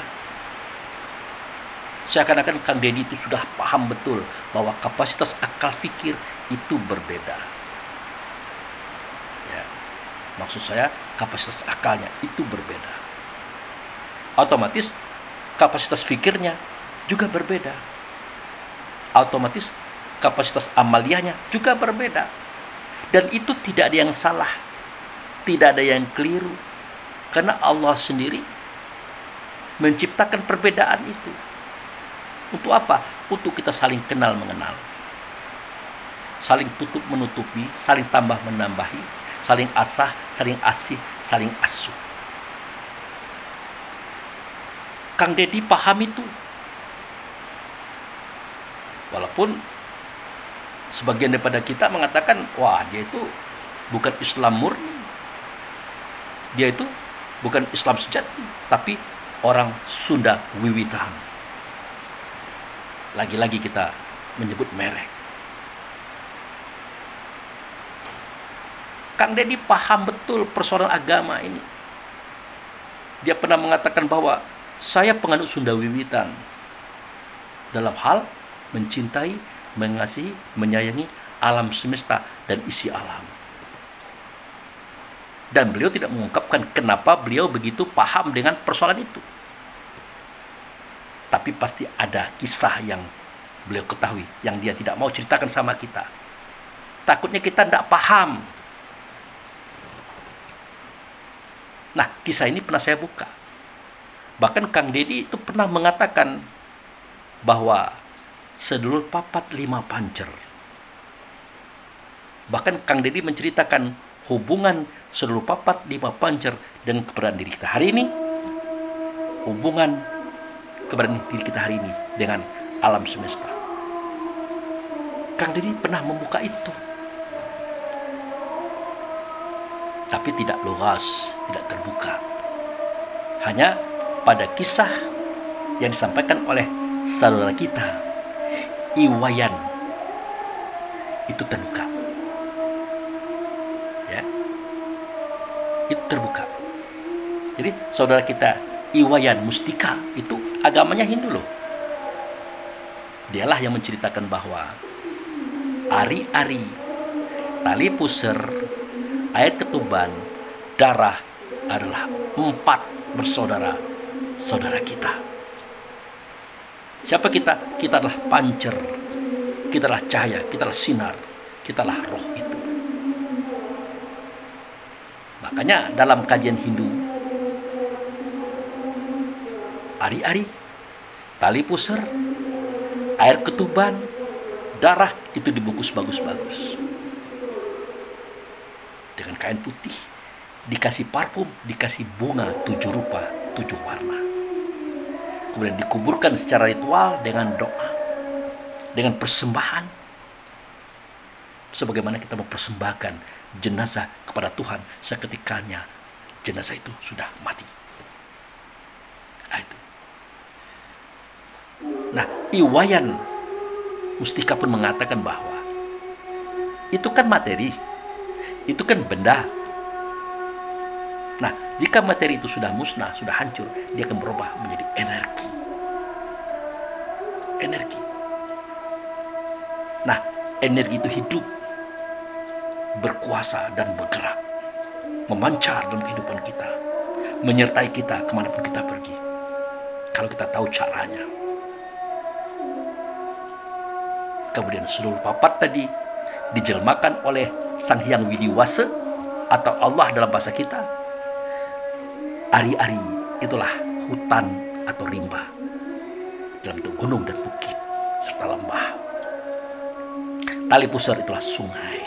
Seakan-akan Kang Deddy itu sudah paham betul bahwa kapasitas akal fikir itu berbeda. Ya, maksud saya kapasitas akalnya itu berbeda. Otomatis kapasitas fikirnya juga berbeda. Otomatis kapasitas amaliyahnya juga berbeda. Dan itu tidak ada yang salah, tidak ada yang keliru. Karena Allah sendiri menciptakan perbedaan itu. Untuk apa? Untuk kita saling kenal mengenal. Saling tutup menutupi, saling tambah menambahi, saling asah, saling asih, saling asuh. Kang Deddy paham itu. Walaupun sebagian daripada kita mengatakan, wah dia itu bukan Islam murni. Dia itu bukan Islam sejati, tapi orang Sunda wiwitan. Lagi-lagi kita menyebut merek. Kang Deddy paham betul persoalan agama ini. Dia pernah mengatakan bahwa saya penganut Sunda wiwitan dalam hal mencintai, mengasihi, menyayangi alam semesta dan isi alam. Dan beliau tidak mengungkapkan kenapa beliau begitu paham dengan persoalan itu. Tapi pasti ada kisah yang beliau ketahui, yang dia tidak mau ceritakan sama kita. Takutnya kita tidak paham. Nah, kisah ini pernah saya buka. Bahkan Kang Deddy itu pernah mengatakan bahwa sedulur papat 5 pancer. Bahkan Kang Deddy menceritakan hubungan sedulur papat 5 pancer dengan keberadaan diri kita hari ini. Hubungan keberadaan diri kita hari ini dengan alam semesta. Kang Deddy pernah membuka itu. Tapi tidak luas, tidak terbuka. Hanya pada kisah yang disampaikan oleh saudara kita, Iwayan, itu terbuka. Ya. Itu terbuka. Jadi saudara kita Iwayan Mustika itu agamanya Hindu loh. Dialah yang menceritakan bahwa ari-ari, tali pusar, air ketuban, darah adalah 4 bersaudara, saudara kita. Siapa kita? Kita adalah pancer, kita adalah cahaya, kita adalah sinar, kita adalah roh itu. Makanya dalam kajian Hindu, ari-ari, tali pusar, air ketuban, darah itu dibungkus bagus-bagus dengan kain putih, dikasih parfum, dikasih bunga 7 rupa, 7 warna. Kemudian dikuburkan secara ritual dengan doa, dengan persembahan, sebagaimana kita mempersembahkan jenazah kepada Tuhan seketikanya jenazah itu sudah mati. Nah, itu. Nah, Iwayan Mustika pun mengatakan bahwa itu kan materi, itu kan benda. Nah, jika materi itu sudah musnah, sudah hancur, dia akan berubah menjadi energi. Energi. Nah, energi itu hidup, berkuasa dan bergerak, memancar dalam kehidupan kita, menyertai kita kemanapun kita pergi. Kalau kita tahu caranya. Kemudian seluruh papat tadi dijelmakan oleh Sang Hyang Widiwasa atau Allah dalam bahasa kita. Ari-ari itulah hutan atau rimba dalam bentuk gunung dan bukit serta lembah. Tali pusar itulah sungai.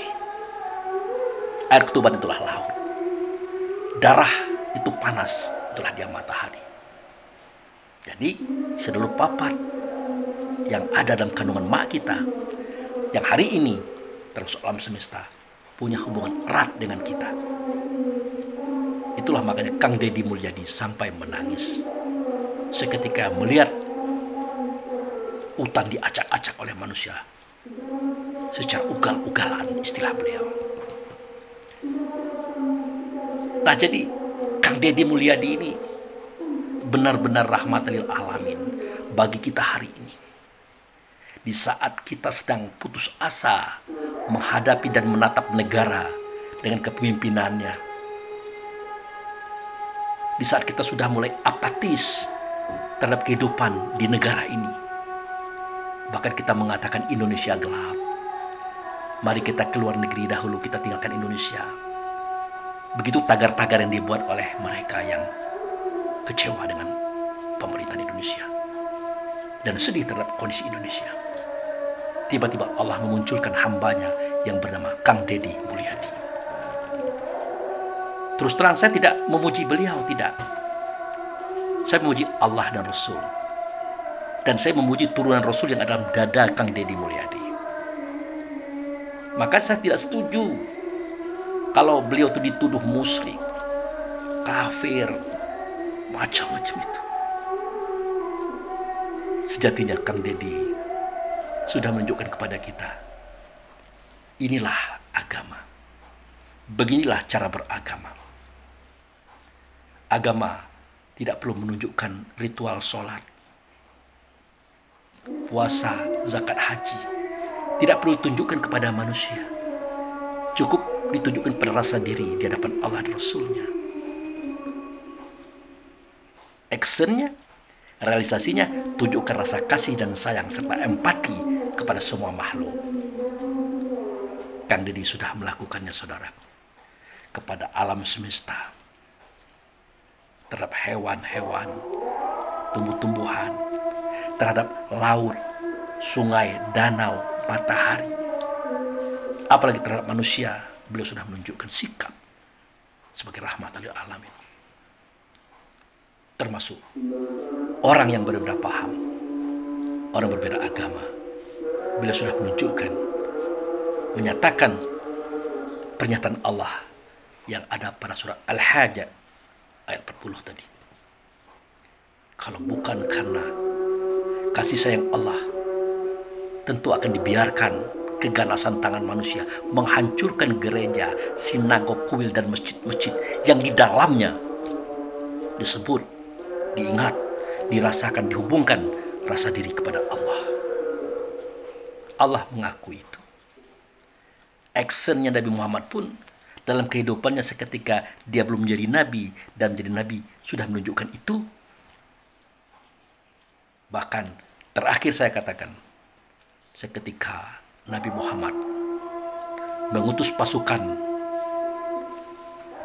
Air ketuban itulah laut. Darah itu panas, itulah dia matahari. Jadi seluruh papat yang ada dalam kandungan mak kita, yang hari ini termasuk alam semesta, punya hubungan erat dengan kita. Itulah makanya Kang Deddy Mulyadi sampai menangis seketika melihat hutan diacak-acak oleh manusia secara ugal-ugalan, istilah beliau. Nah, jadi Kang Deddy Mulyadi ini benar-benar rahmatan lil alamin bagi kita hari ini. Di saat kita sedang putus asa menghadapi dan menatap negara dengan kepemimpinannya. Di saat kita sudah mulai apatis terhadap kehidupan di negara ini. Bahkan kita mengatakan Indonesia gelap. Mari kita keluar negeri dahulu, kita tinggalkan Indonesia. Begitu tagar-tagar yang dibuat oleh mereka yang kecewa dengan pemerintahan Indonesia dan sedih terhadap kondisi Indonesia. Tiba-tiba Allah memunculkan hambanya yang bernama Kang Deddy Mulyadi. Terus terang saya tidak memuji beliau, tidak. Saya memuji Allah dan Rasul. Dan saya memuji turunan Rasul yang ada dalam dada Kang Deddy Mulyadi. Maka saya tidak setuju kalau beliau itu dituduh musyrik, kafir, macam-macam itu. Sejatinya Kang Deddy sudah menunjukkan kepada kita, inilah agama. Beginilah cara beragama. Agama tidak perlu menunjukkan ritual sholat, puasa, zakat, haji. Tidak perlu ditunjukkan kepada manusia. Cukup ditunjukkan pada rasa diri di hadapan Allah dan Rasulnya. Actionnya, realisasinya, tunjukkan rasa kasih dan sayang serta empati kepada semua makhluk. Kang Deddy sudah melakukannya, saudara, kepada alam semesta, terhadap hewan-hewan, tumbuh-tumbuhan, terhadap laut, sungai, danau, matahari. Apalagi terhadap manusia, beliau sudah menunjukkan sikap sebagai rahmatan lil alamin. Termasuk orang yang berbeda paham, orang berbeda agama, beliau sudah menunjukkan, menyatakan pernyataan Allah yang ada pada surat Al-Hajj ayat 40 tadi. Kalau bukan karena kasih sayang Allah, tentu akan dibiarkan keganasan tangan manusia menghancurkan gereja, sinagog, kuil, dan masjid-masjid yang di dalamnya disebut, diingat, dirasakan, dihubungkan rasa diri kepada Allah. Allah mengakui itu. Actionnya Nabi Muhammad pun dalam kehidupannya seketika dia belum menjadi nabi dan menjadi nabi sudah menunjukkan itu. Bahkan terakhir saya katakan, seketika Nabi Muhammad mengutus pasukan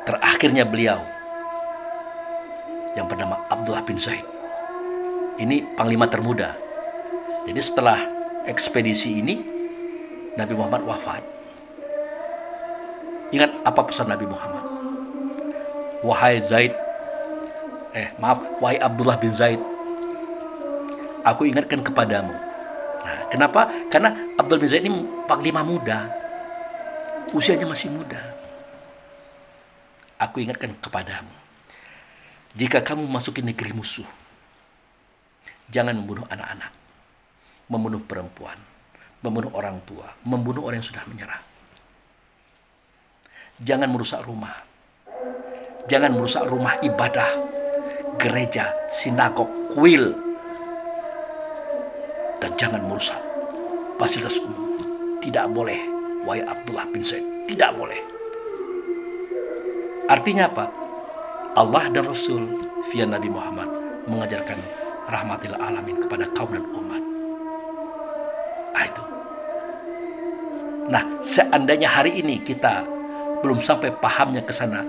terakhirnya beliau yang bernama Abdullah bin Zaid. Ini panglima termuda. Jadi setelah ekspedisi ini Nabi Muhammad wafat. Ingat apa pesan Nabi Muhammad? Wahai Abdullah bin Zaid, aku ingatkan kepadamu. Nah, kenapa? Karena Abdullah bin Zaid ini panglima muda, usianya masih muda. Aku ingatkan kepadamu, jika kamu masuki negeri musuh, jangan membunuh anak-anak, membunuh perempuan, membunuh orang tua, membunuh orang yang sudah menyerah. Jangan merusak rumah. Jangan merusak rumah ibadah, gereja, sinagog, kuil. Dan jangan merusak fasilitas umum. Tidak boleh, wahai Abdullah bin Zaid. Tidak boleh. Artinya apa? Allah dan Rasul via Nabi Muhammad mengajarkan rahmatil alamin kepada kaum dan umat. Itu. Nah, seandainya hari ini kita belum sampai pahamnya ke sana,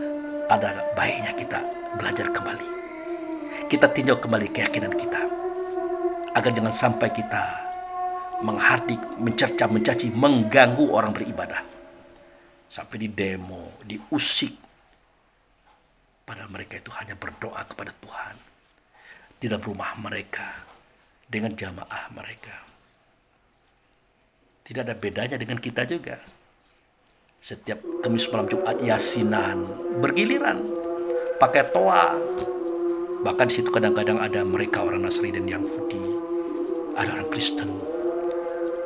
ada baiknya kita belajar kembali. Kita tinjau kembali keyakinan kita. Agar jangan sampai kita menghardik, mencerca, mencaci, mengganggu orang beribadah. Sampai di demo, diusik. Padahal mereka itu hanya berdoa kepada Tuhan. Di dalam rumah mereka, dengan jamaah mereka. Tidak ada bedanya dengan kita juga. Setiap Kamis malam Jumat yasinan, bergiliran, pakai toa. Bahkan di situ kadang-kadang ada mereka orang Nasrani dan Yahudi, ada orang Kristen.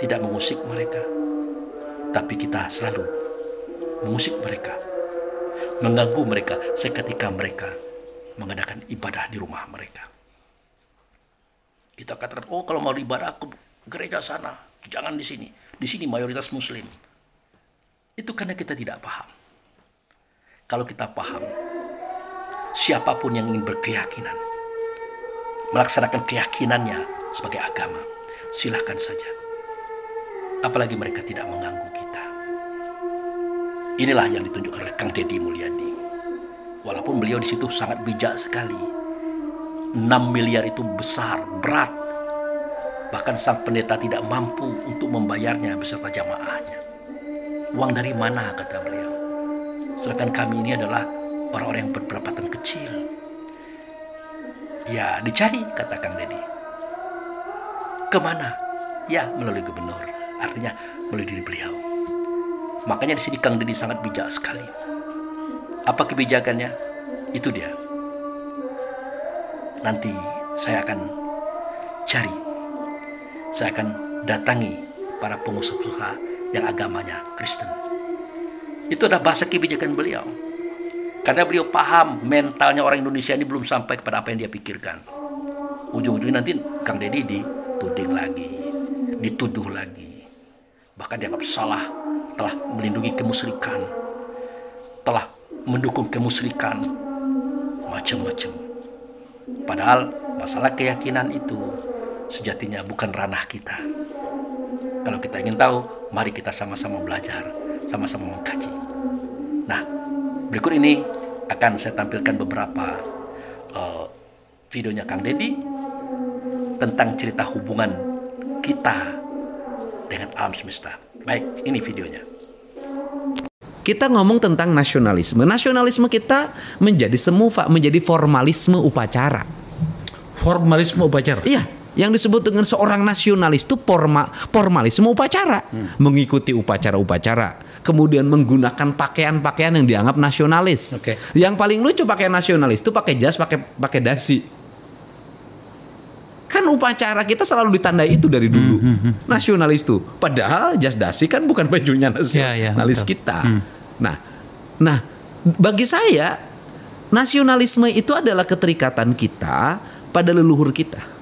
Tidak mengusik mereka, tapi kita selalu mengusik mereka, mengganggu mereka seketika mereka mengadakan ibadah di rumah mereka. Kita katakan, oh kalau mau ibadah ke gereja sana, jangan di sini. Di sini mayoritas Muslim. Itu karena kita tidak paham. Kalau kita paham, siapapun yang ingin berkeyakinan, melaksanakan keyakinannya sebagai agama, silahkan saja. Apalagi mereka tidak mengganggu kita. Inilah yang ditunjukkan oleh Kang Deddy Mulyadi. Walaupun beliau di situ sangat bijak sekali. 6 miliar itu besar, berat. Bahkan sang pendeta tidak mampu untuk membayarnya beserta jamaahnya. Uang dari mana, kata beliau. Sedangkan kami ini adalah orang-orang yang berpendapatan kecil. Ya, dicari, kata Kang Deddy. Kemana? Ya, melalui gubernur. Artinya melalui diri beliau. Makanya di sini Kang Deddy sangat bijak sekali. Apa kebijakannya? Itu dia. Nanti saya akan cari. Saya akan datangi para pengusaha yang agamanya Kristen. Itu adalah bahasa kebijakan beliau. Karena beliau paham mentalnya orang Indonesia ini belum sampai kepada apa yang dia pikirkan. Ujung-ujungnya nanti Kang Deddy dituding lagi, dituduh lagi. Bahkan dianggap salah, telah melindungi kemusyrikan, telah mendukung kemusyrikan, macam-macam. Padahal masalah keyakinan itu sejatinya bukan ranah kita. Kalau kita ingin tahu, mari kita sama-sama belajar, sama-sama mengkaji. Nah, berikut ini akan saya tampilkan beberapa videonya Kang Deddy tentang cerita hubungan kita dengan alam semesta. Baik, ini videonya. Kita ngomong tentang nasionalisme. Nasionalisme kita menjadi menjadi formalisme upacara. Formalisme upacara? Iya, yang disebut dengan seorang nasionalis itu formalisme upacara. Mengikuti upacara-upacara. Kemudian menggunakan pakaian-pakaian yang dianggap nasionalis. Yang paling lucu pakaian nasionalis itu pakai jas, pakai dasi. Kan upacara kita selalu ditandai itu dari dulu. Nasionalis itu. Padahal jas dasi kan bukan bajunya nasionalis kita. Nah, bagi saya nasionalisme itu adalah keterikatan kita pada leluhur kita.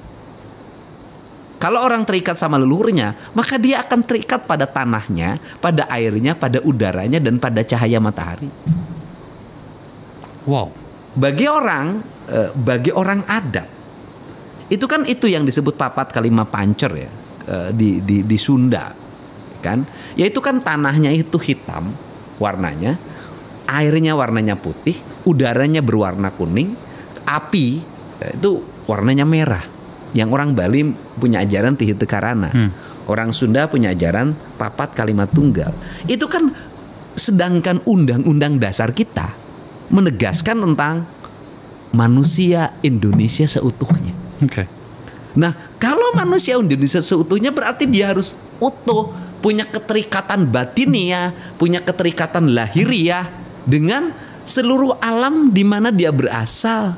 Kalau orang terikat sama leluhurnya, maka dia akan terikat pada tanahnya, pada airnya, pada udaranya, dan pada cahaya matahari. Wow. Bagi orang adat, itu kan itu yang disebut papat kalima pancer ya, di Sunda, kan? Yaitu kan tanahnya itu hitam warnanya, airnya warnanya putih, udaranya berwarna kuning, api itu warnanya merah. Yang orang Bali punya ajaran Tihite Karana. Orang Sunda punya ajaran papat kalimat tunggal. Itu kan sedangkan undang-undang dasar kita menegaskan tentang manusia Indonesia seutuhnya. Nah, kalau manusia Indonesia seutuhnya berarti dia harus utuh, punya keterikatan batiniah, punya keterikatan lahiriah dengan seluruh alam di mana dia berasal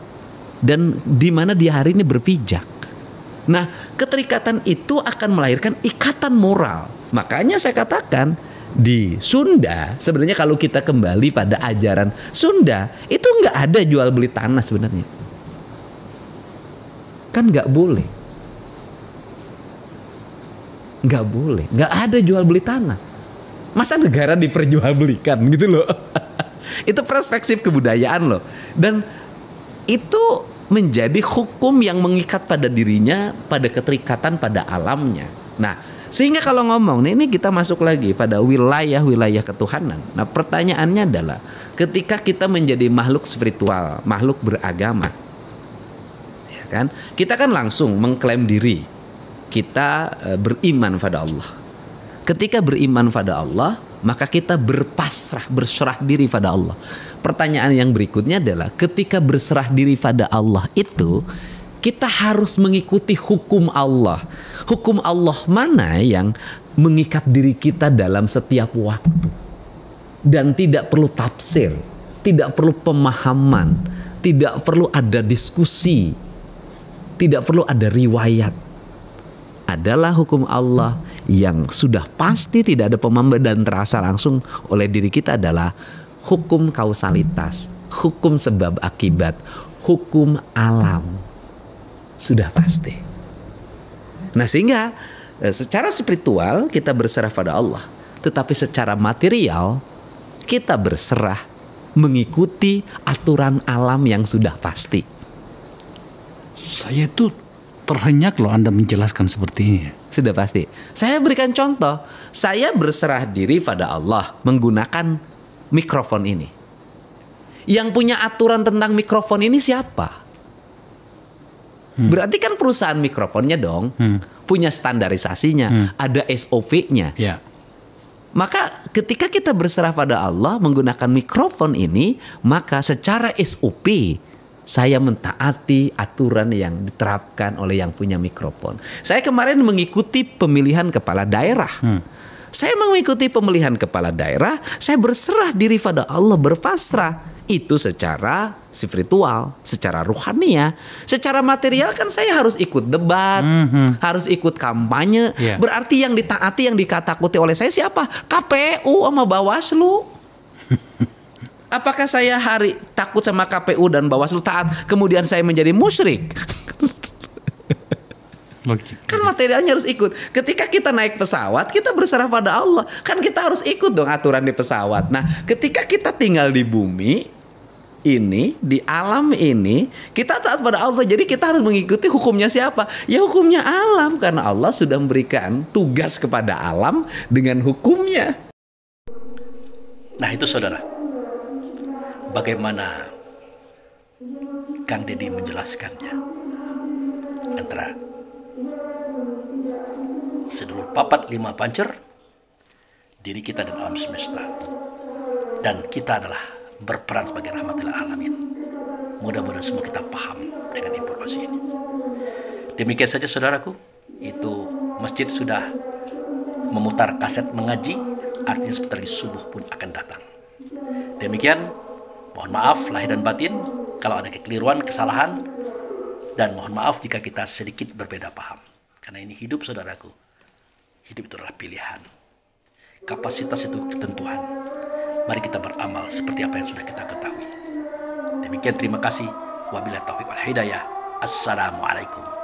dan di mana dia hari ini berpijak. Nah, keterikatan itu akan melahirkan ikatan moral. Makanya saya katakan di Sunda, sebenarnya kalau kita kembali pada ajaran Sunda, itu nggak ada jual beli tanah sebenarnya. Kan nggak boleh. Nggak boleh. Nggak ada jual beli tanah. Masa negara diperjualbelikan gitu loh. Itu perspektif kebudayaan loh. Dan itu menjadi hukum yang mengikat pada dirinya, pada keterikatan pada alamnya. Nah, sehingga kalau ngomong, ini kita masuk lagi pada wilayah-wilayah ketuhanan. Nah, pertanyaannya adalah ketika kita menjadi makhluk spiritual, makhluk beragama, ya kan? Kita kan langsung mengklaim diri kita beriman pada Allah. Ketika beriman pada Allah, maka kita berpasrah, berserah diri pada Allah. Pertanyaan yang berikutnya adalah ketika berserah diri pada Allah itu, kita harus mengikuti hukum Allah. Hukum Allah mana yang mengikat diri kita dalam setiap waktu. Dan tidak perlu tafsir, tidak perlu pemahaman, tidak perlu ada diskusi, tidak perlu ada riwayat. Adalah hukum Allah yang sudah pasti tidak ada pemahaman dan terasa langsung oleh diri kita adalah hukum kausalitas, hukum sebab akibat, hukum alam. Sudah pasti. Nah, sehingga secara spiritual kita berserah pada Allah, tetapi secara material kita berserah mengikuti aturan alam yang sudah pasti. Saya itu terhenyak loh Anda menjelaskan seperti ini. Sudah pasti. Saya berikan contoh. Saya berserah diri pada Allah menggunakan mikrofon ini. Yang punya aturan tentang mikrofon ini siapa? Berarti kan perusahaan mikrofonnya dong. Punya standarisasinya. Ada SOP-nya. Ya. Maka ketika kita berserah pada Allah menggunakan mikrofon ini, maka secara SOP saya mentaati aturan yang diterapkan oleh yang punya mikrofon. Saya kemarin mengikuti pemilihan kepala daerah. Saya mengikuti pemilihan kepala daerah, saya berserah diri pada Allah, berpasrah. Itu secara spiritual, secara ruhania. Secara material kan saya harus ikut debat, harus ikut kampanye. Yeah. Berarti yang ditaati, yang dikatakuti oleh saya siapa? KPU sama Bawaslu. Apakah saya takut sama KPU dan Bawaslu taat, kemudian saya menjadi musyrik? Kan materialnya harus ikut. Ketika kita naik pesawat, kita berserah pada Allah. Kan kita harus ikut dong aturan di pesawat. Nah, ketika kita tinggal di bumi ini, di alam ini, kita taat pada Allah. Jadi kita harus mengikuti hukumnya siapa? Ya hukumnya alam. Karena Allah sudah memberikan tugas kepada alam dengan hukumnya. Nah itu saudara, bagaimana Kang Deddy menjelaskannya antara sedulur papat lima pancer, diri kita dan alam semesta, dan kita adalah berperan sebagai rahmatil alamin. Mudah-mudahan semua kita paham dengan informasi ini. Demikian saja saudaraku, itu masjid sudah memutar kaset mengaji, artinya sebentar lagi subuh pun akan datang. Demikian, mohon maaf lahir dan batin kalau ada kekeliruan, kesalahan, dan mohon maaf jika kita sedikit berbeda paham. Karena ini hidup saudaraku. Hidup itu adalah pilihan. Kapasitas itu ketentuan. Mari kita beramal seperti apa yang sudah kita ketahui. Demikian, terima kasih. Wabillahi taufiq wal hidayah. Assalamualaikum.